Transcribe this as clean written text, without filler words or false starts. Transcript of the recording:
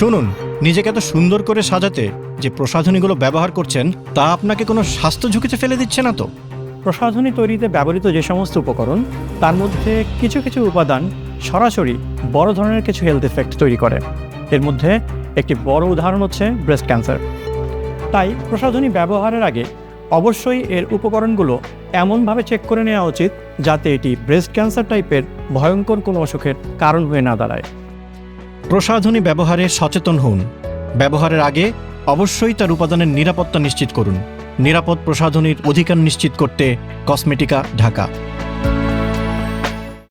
শুনুন, নিজেকে এত সুন্দর করে সাজাতে যে প্রসাধনীগুলো ব্যবহার করছেন তা আপনাকে কোনো স্বাস্থ্য ঝুঁকিতে ফেলে দিচ্ছে না তো? প্রসাধনী তৈরিতে ব্যবহৃত যে সমস্ত উপকরণ তার মধ্যে কিছু কিছু উপাদান সরাসরি বড় ধরনের কিছু হেলথ এফেক্ট তৈরি করে। এর মধ্যে একটি বড় উদাহরণ হচ্ছে ব্রেস্ট ক্যান্সার। তাই প্রসাধনী ব্যবহারের আগে অবশ্যই এর উপকরণগুলো এমনভাবে চেক করে নেওয়া উচিত যাতে এটি ব্রেস্ট ক্যান্সার টাইপের ভয়ঙ্কর কোনো অসুখের কারণ হয়ে না দাঁড়ায়। প্রসাধনী ব্যবহারে সচেতন হন। ব্যবহারের আগে অবশ্যই তার উপাদানের নিরাপত্তা নিশ্চিত করুন। নিরাপদ প্রসাধনীর অধিকার নিশ্চিত করতে কসমেটিকা, ঢাকা।